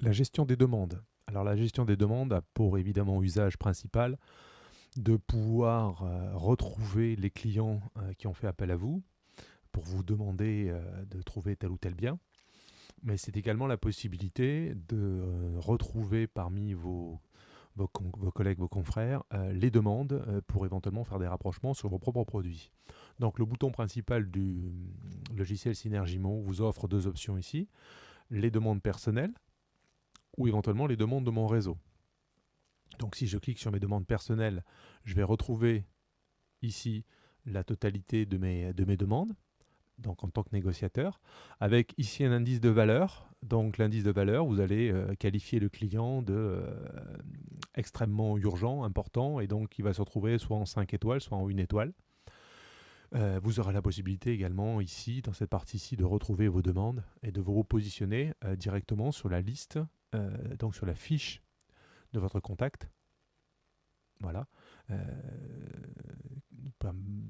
La gestion des demandes. Alors la gestion des demandes a pour évidemment usage principal de pouvoir retrouver les clients qui ont fait appel à vous pour vous demander de trouver tel ou tel bien. Mais c'est également la possibilité de retrouver parmi vos collègues, vos confrères, les demandes pour éventuellement faire des rapprochements sur vos propres produits. Donc le bouton principal du logiciel Synergimo vous offre deux options ici, les demandes personnelles ou éventuellement les demandes de mon réseau. Donc si je clique sur mes demandes personnelles, je vais retrouver ici la totalité de mes demandes, donc en tant que négociateur, avec ici un indice de valeur. Donc l'indice de valeur, vous allez qualifier le client de extrêmement urgent, important, et donc il va se retrouver soit en 5 étoiles, soit en 1 étoile. Vous aurez la possibilité également ici, dans cette partie-ci, de retrouver vos demandes et de vous repositionner directement sur la liste, donc sur la fiche de votre contact. Voilà. Ce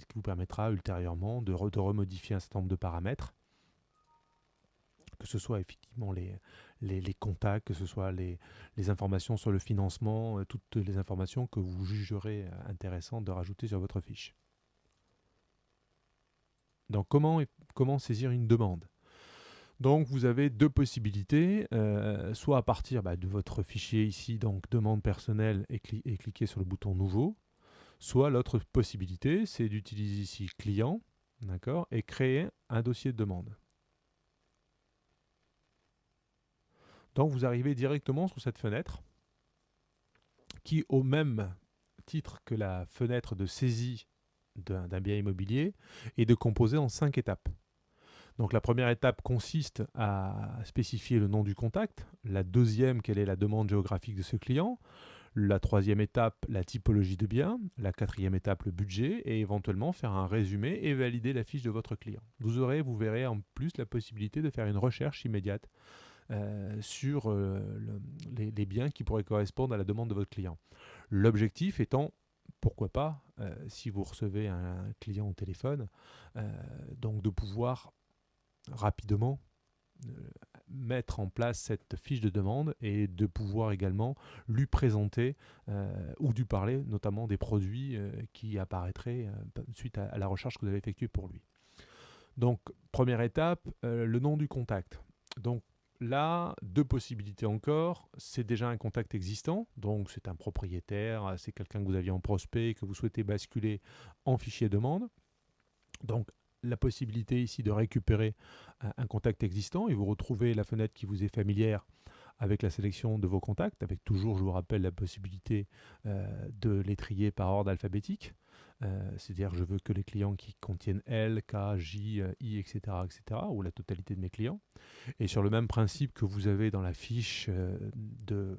qui vous permettra ultérieurement de remodifier un certain nombre de paramètres, que ce soit effectivement les contacts, que ce soit les informations sur le financement, toutes les informations que vous jugerez intéressantes de rajouter sur votre fiche. Donc comment saisir une demande? Donc vous avez deux possibilités, soit à partir de votre fichier ici, donc demande personnelle, et cliquer sur le bouton nouveau, soit l'autre possibilité, c'est d'utiliser ici client, d'accord, et créer un dossier de demande. Donc vous arrivez directement sur cette fenêtre qui, au même titre que la fenêtre de saisie d'un bien immobilier, est de composer en 5 étapes. Donc la première étape consiste à spécifier le nom du contact, la deuxième, quelle est la demande géographique de ce client, la troisième étape, la typologie de bien, la quatrième étape, le budget, et éventuellement faire un résumé et valider la fiche de votre client. Vous verrez en plus la possibilité de faire une recherche immédiate sur les biens qui pourraient correspondre à la demande de votre client. L'objectif étant, pourquoi pas, si vous recevez un client au téléphone, donc de pouvoir rapidement euh, mettre en place cette fiche de demande et de pouvoir également lui présenter ou lui parler notamment des produits qui apparaîtraient suite à la recherche que vous avez effectuée pour lui. Donc, première étape, le nom du contact. Donc là, deux possibilités encore. C'est déjà un contact existant, donc c'est un propriétaire, c'est quelqu'un que vous aviez en prospect et que vous souhaitez basculer en fichier demande. Donc la possibilité ici de récupérer un contact existant et vous retrouvez la fenêtre qui vous est familière avec la sélection de vos contacts, avec toujours, je vous rappelle, la possibilité de les trier par ordre alphabétique. C'est-à-dire je veux que les clients qui contiennent L, K, J, I, etc., ou la totalité de mes clients. Et sur le même principe que vous avez dans la fiche de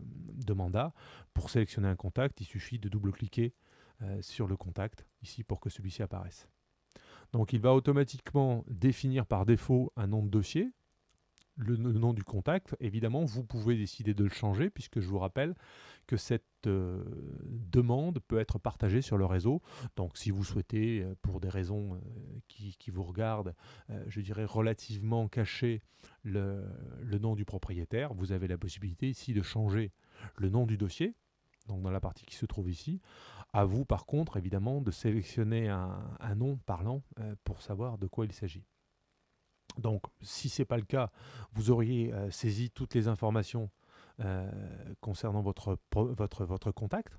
mandat, pour sélectionner un contact, il suffit de double-cliquer sur le contact ici pour que celui-ci apparaisse. Donc il va automatiquement définir par défaut un nom de dossier, le nom du contact. Évidemment, vous pouvez décider de le changer puisque je vous rappelle que cette demande peut être partagée sur le réseau. Donc si vous souhaitez, pour des raisons qui vous regardent, je dirais relativement cacher le nom du propriétaire, vous avez la possibilité ici de changer le nom du dossier, donc dans la partie qui se trouve ici. À vous, par contre, évidemment, de sélectionner un nom parlant pour savoir de quoi il s'agit. Donc, si ce n'est pas le cas, vous auriez saisi toutes les informations concernant votre contact.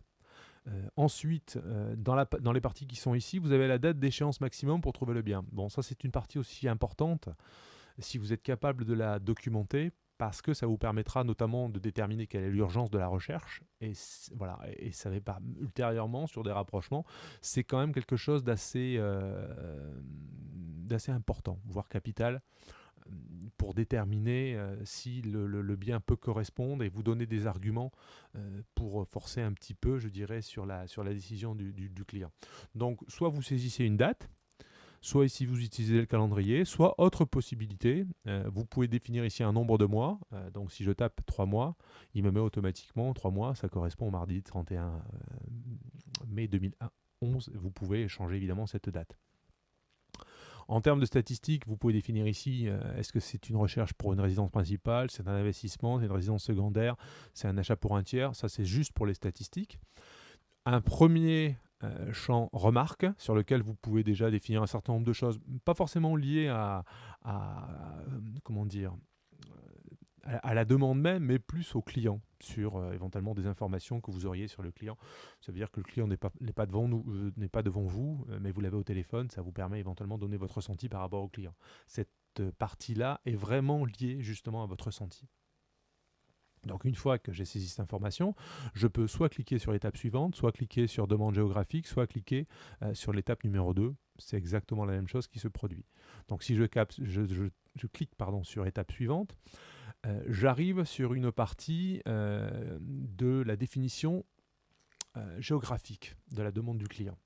Ensuite, dans les parties qui sont ici, vous avez la date d'échéance maximum pour trouver le bien. Bon, ça c'est une partie aussi importante si vous êtes capable de la documenter, parce que ça vous permettra notamment de déterminer quelle est l'urgence de la recherche, et voilà, et ça va ultérieurement sur des rapprochements, c'est quand même quelque chose d'assez important, voire capital, pour déterminer si le bien peut correspondre et vous donner des arguments pour forcer un petit peu, je dirais, sur la décision du client. Donc, soit vous saisissez une date, soit ici vous utilisez le calendrier, soit autre possibilité, vous pouvez définir ici un nombre de mois. Donc si je tape 3 mois, il me met automatiquement 3 mois, ça correspond au mardi 31 mai 2011. Vous pouvez changer évidemment cette date. En termes de statistiques, vous pouvez définir ici, est-ce que c'est une recherche pour une résidence principale, c'est un investissement, c'est une résidence secondaire, c'est un achat pour un tiers. Ça, c'est juste pour les statistiques. Un premier champ remarque sur lequel vous pouvez déjà définir un certain nombre de choses, pas forcément liées comment dire, à la demande même, mais plus au client, sur éventuellement des informations que vous auriez sur le client. Ça veut dire que le client n'est pas devant nous, n'est pas devant vous, mais vous l'avez au téléphone, ça vous permet éventuellement de donner votre ressenti par rapport au client. Cette partie-là est vraiment liée justement à votre ressenti. Donc une fois que j'ai saisi cette information, je peux soit cliquer sur l'étape suivante, soit cliquer sur demande géographique, soit cliquer sur l'étape numéro 2. C'est exactement la même chose qui se produit. Donc si je clique sur étape suivante, j'arrive sur une partie de la définition géographique de la demande du client.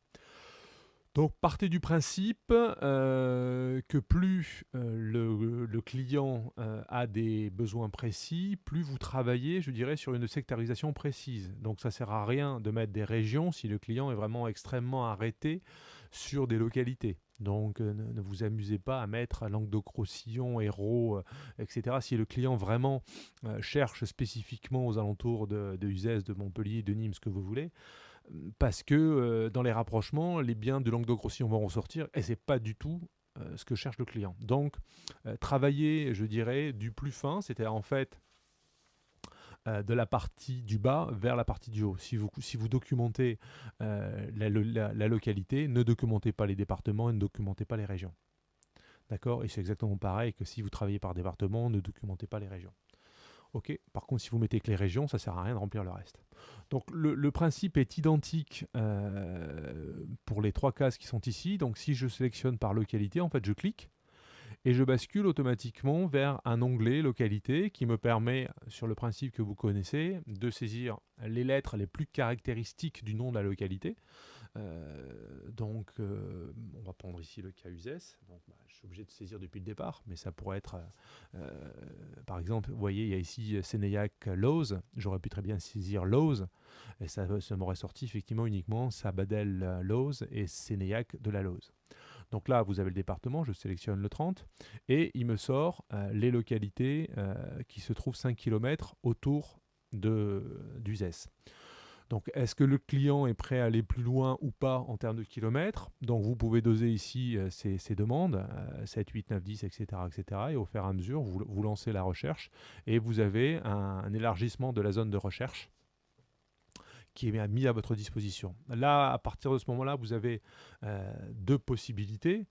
Donc partez du principe que plus le client a des besoins précis, plus vous travaillez, je dirais, sur une sectorisation précise. Donc ça ne sert à rien de mettre des régions si le client est vraiment extrêmement arrêté sur des localités. Donc ne vous amusez pas à mettre Languedoc-Roussillon, Hérault, etc. Si le client vraiment cherche spécifiquement aux alentours de Uzès, de Montpellier, de Nîmes, ce que vous voulez, parce que dans les rapprochements, les biens de Languedoc-Roussillon vont ressortir et ce n'est pas du tout ce que cherche le client. Donc, travailler, je dirais, du plus fin, c'est-à-dire en fait de la partie du bas vers la partie du haut. Si vous documentez la localité, ne documentez pas les départements et ne documentez pas les régions. D'accord ? Et c'est exactement pareil que si vous travaillez par département, ne documentez pas les régions. Ok. Par contre, si vous mettez que les régions, ça ne sert à rien de remplir le reste. Donc le principe est identique pour les trois cases qui sont ici. Donc si je sélectionne par localité, en fait je clique et je bascule automatiquement vers un onglet localité qui me permet, sur le principe que vous connaissez, de saisir les lettres les plus caractéristiques du nom de la localité. On va prendre ici le cas Uzès. Donc, je suis obligé de saisir depuis le départ, mais ça pourrait être, par exemple, vous voyez, il y a ici Sénéac-Lose. J'aurais pu très bien saisir Lose, et ça m'aurait sorti effectivement uniquement Sabadell-Lose et Sénéac de la Lose. Donc là, vous avez le département, je sélectionne le 30, et il me sort les localités qui se trouvent 5 km autour d'Uzès. Donc, est-ce que le client est prêt à aller plus loin ou pas en termes de kilomètres? Donc, vous pouvez doser ici ces demandes, 7, 8, 9, 10, etc., etc. Et au fur et à mesure, vous lancez la recherche et vous avez un élargissement de la zone de recherche qui est mis à votre disposition. Là, à partir de ce moment-là, vous avez deux possibilités.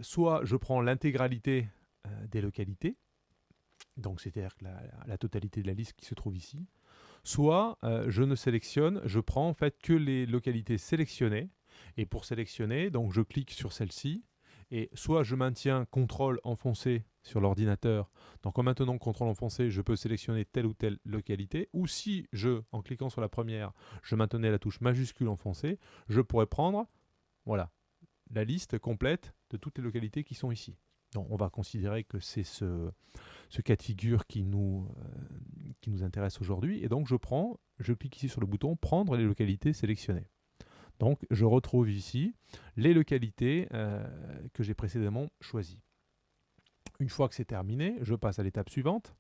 Soit je prends l'intégralité des localités, donc c'est-à-dire que la totalité de la liste qui se trouve ici. Soit je ne sélectionne, je prends en fait que les localités sélectionnées. Et pour sélectionner, donc je clique sur celle-ci. Et soit je maintiens CTRL enfoncé sur l'ordinateur. Donc en maintenant CTRL enfoncé, je peux sélectionner telle ou telle localité. Ou si en cliquant sur la première, je maintenais la touche majuscule enfoncée, je pourrais prendre la liste complète de toutes les localités qui sont ici. Donc on va considérer que c'est ce cas de figure qui nous intéresse aujourd'hui. Et donc je clique ici sur le bouton prendre les localités sélectionnées. Donc je retrouve ici les localités que j'ai précédemment choisies. Une fois que c'est terminé, je passe à l'étape suivante